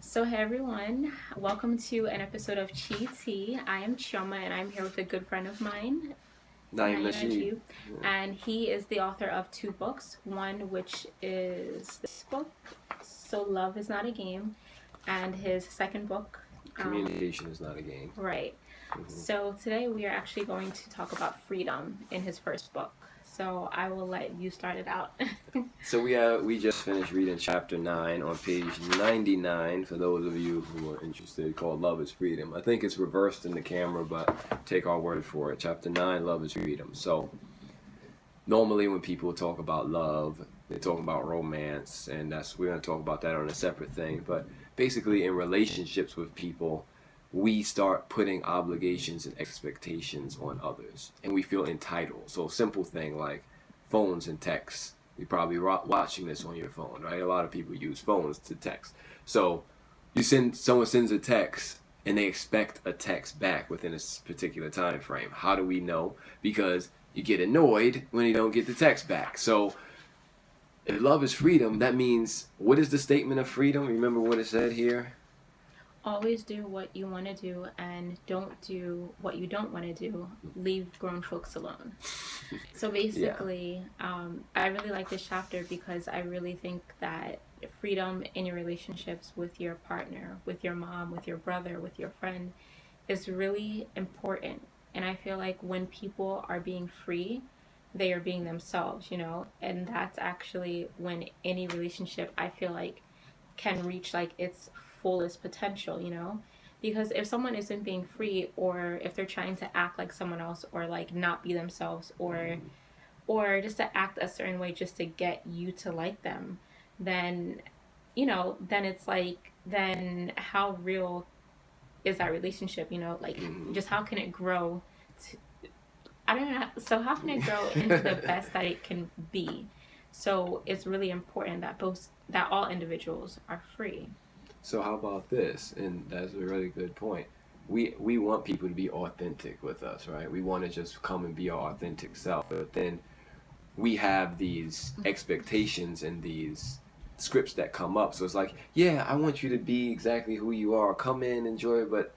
So, hey everyone, welcome to an episode of Chi Tea. I am Chioma and I'm here with a good friend of mine, Najeeb. Najeeb, and he is the author of two books. One, which is this book, So Love is Not a Game, and his second book, Communication is not a game. right. So, today we are actually going to talk about freedom in his first book. So, I will let you start it out. So we just finished reading chapter 9 on page 99 for those of you who are interested, called Love is Freedom. I think it's reversed in the camera, but take our word for it. Chapter 9, Love is Freedom. So normally when people talk about love, they talk about romance, and we're going to talk about that on a separate thing. But basically in relationships with people, we start putting obligations and expectations on others, and we feel entitled. So simple thing like phones and texts. You're probably watching this on your phone, right? A lot of people use phones to text. So someone sends a text and they expect a text back within a particular time frame. How do we know? Because you get annoyed when you don't get the text back. So if love is freedom, that means, what is the statement of freedom? Remember what it said here? Always do what you want to do and don't do what you don't want to do. Leave grown folks alone. So basically, I really like this chapter because I really think that freedom in your relationships with your partner, with your mom, with your brother, with your friend is really important. And I feel like when people are being free, they are being themselves, and that's actually when any relationship I feel like can reach like its fullest potential, because if someone isn't being free, or if they're trying to act like someone else, or like not be themselves, or just to act a certain way just to get you to like them, then then it's like, then how real is that relationship, like just how can it grow to, I don't know, so how can it grow into the best that it can be? So it's really important that all individuals are free. So how about this? And that's a really good point. We want people to be authentic with us, right? We want to just come and be our authentic self. But then we have these expectations and these scripts that come up. So it's like, yeah, I want you to be exactly who you are. Come in, enjoy it, but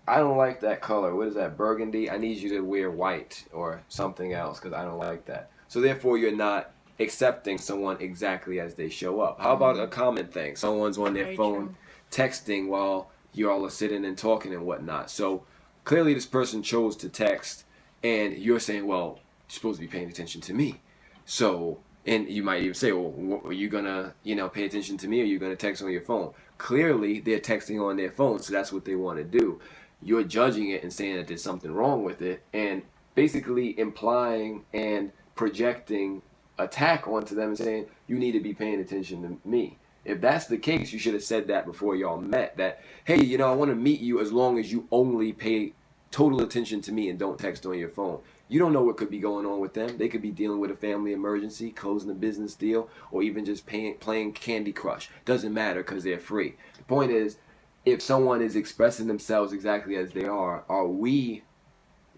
I don't like that color. What is that, burgundy? I need you to wear white or something else because I don't like that. So therefore, you're not accepting someone exactly as they show up. How about a common thing? Someone's on their Very phone true. texting while you all are sitting and talking and whatnot. So clearly, this person chose to text, and you're saying, well, you're supposed to be paying attention to me. So, and you might even say, well, are you gonna, pay attention to me, or are you gonna text on your phone? Clearly, they're texting on their phone, so that's what they want to do. You're judging it and saying that there's something wrong with it, and basically implying and projecting attack onto them and saying, you need to be paying attention to me. If that's the case, you should have said that before y'all met, that, hey, I want to meet you as long as you only pay total attention to me and don't text on your phone. You don't know what could be going on with them. They could be dealing with a family emergency, closing a business deal, or even just playing Candy Crush. Doesn't matter because they're free. The point is, if someone is expressing themselves exactly as they are we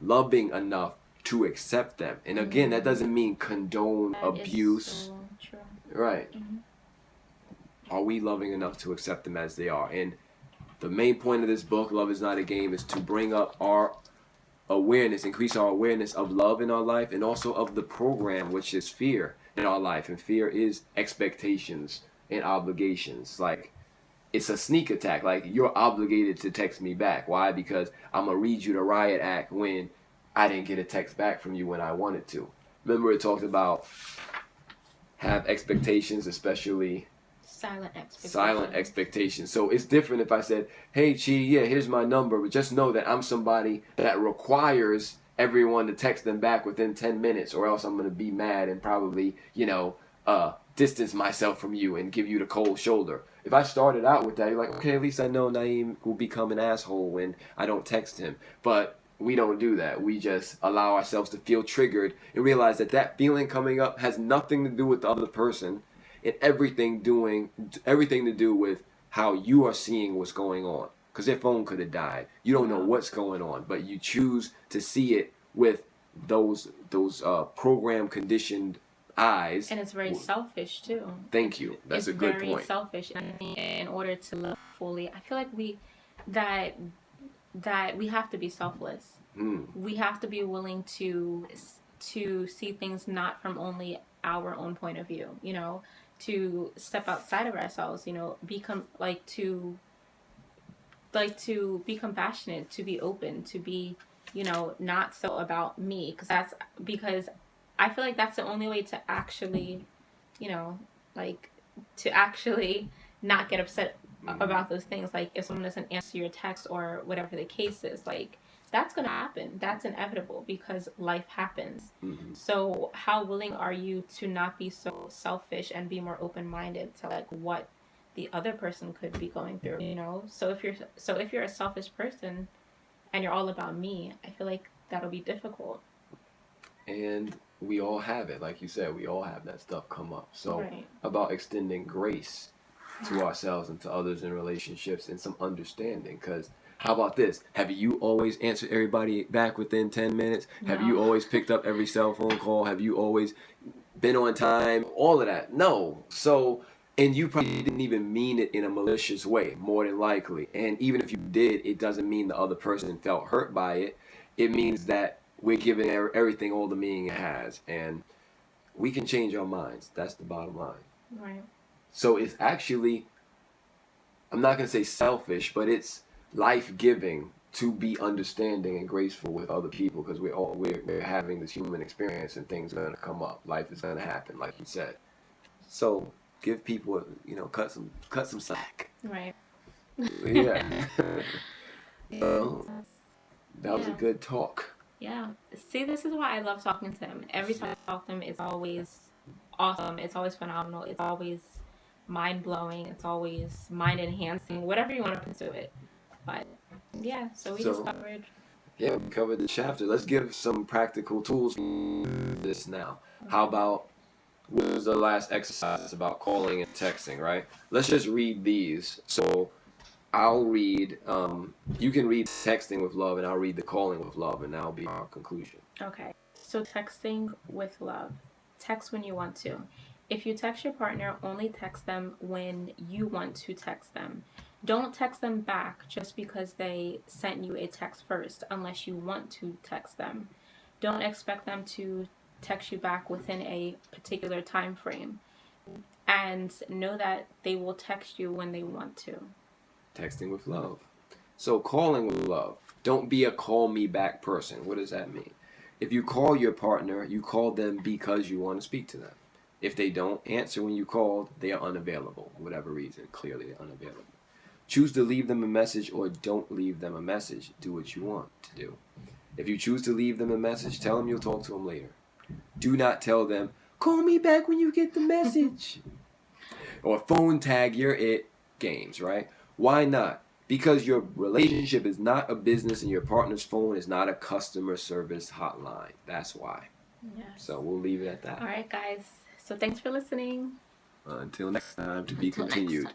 loving enough to accept them? And again, that doesn't mean condone That abuse. is so true. Right. Are we loving enough to accept them as they are? And the main point of this book, Love is Not a Game, is to bring up our awareness, increase our awareness of love in our life, and also of the program, which is fear in our life. And fear is expectations and obligations. Like, it's a sneak attack. Like, you're obligated to text me back. Why? Because I'm going to read you the riot act when I didn't get a text back from you when I wanted to. Remember, it talked about have expectations, especially silent expectations. So it's different if I said, hey, Chi, yeah, here's my number, but just know that I'm somebody that requires everyone to text them back within 10 minutes, or else I'm going to be mad and probably, distance myself from you and give you the cold shoulder. If I started out with that, you're like, okay, at least I know Naeem will become an asshole when I don't text him. But we don't do that. We just allow ourselves to feel triggered and realize that that feeling coming up has nothing to do with the other person, and everything to do with how you are seeing what's going on. Because their phone could have died. You don't know what's going on, but you choose to see it with those program conditioned eyes. And it's very selfish too. Thank you. That's a good point. It's very selfish. And I think in order to love fully, I feel like that we have to be selfless. We have to be willing to see things not from only our own point of view, you know, to step outside of ourselves, you know, to be compassionate, to be open, to be, you know, not so about me, because I feel like that's the only way to actually, you know, like to actually not get upset about those things. Like if someone doesn't answer your text or whatever the case is, like that's going to happen. That's inevitable because life happens. So how willing are you to not be so selfish and be more open-minded to like what the other person could be going through, you know? So if you're a selfish person and you're all about me, I feel like that'll be difficult. And we all have it, like you said, we all have that stuff come up. So about extending grace to ourselves and to others in relationships and some understanding. Because how about this? Have you always answered everybody back within 10 minutes? No. Have you always picked up every cell phone call? Have you always been on time? All of that. No. So, and you probably didn't even mean it in a malicious way, more than likely. And even if you did, it doesn't mean the other person felt hurt by it. It means that we're giving everything all the meaning it has. And we can change our minds. That's the bottom line. Right. So it's actually, I'm not going to say selfish, but it's life-giving to be understanding and graceful with other people, because we're having this human experience and things are going to come up. Life is going to happen, like you said. So give people, you know, cut some slack. Right. Yeah. That was a good talk. Yeah. See, this is why I love talking to him. Every time I talk to him, it's always awesome. It's always phenomenal. It's always mind-blowing. It's always mind-enhancing. Whatever you want to put to it. But, yeah. So we covered the chapter. Let's give some practical tools for this now. How about, what was the last exercise? It's about calling and texting, right? Let's just read these. So I'll read, you can read texting with love, and I'll read the calling with love, and that'll be our conclusion. Okay. So texting with love. Text when you want to. If you text your partner, only text them when you want to text them. Don't text them back just because they sent you a text first, unless you want to text them. Don't expect them to text you back within a particular time frame. And know that they will text you when they want to. Texting with love. So calling with love. Don't be a call me back person. What does that mean? If you call your partner, you call them because you want to speak to them. If they don't answer when you called, they are unavailable. For whatever reason, clearly they're unavailable. Choose to leave them a message or don't leave them a message. Do what you want to do. If you choose to leave them a message, tell them you'll talk to them later. Do not tell them, call me back when you get the message. Or phone tag your it games, right? Why not? Because your relationship is not a business and your partner's phone is not a customer service hotline. That's why. Yes. So we'll leave it at that. All right, guys. So thanks for listening. Until next time, to be continued.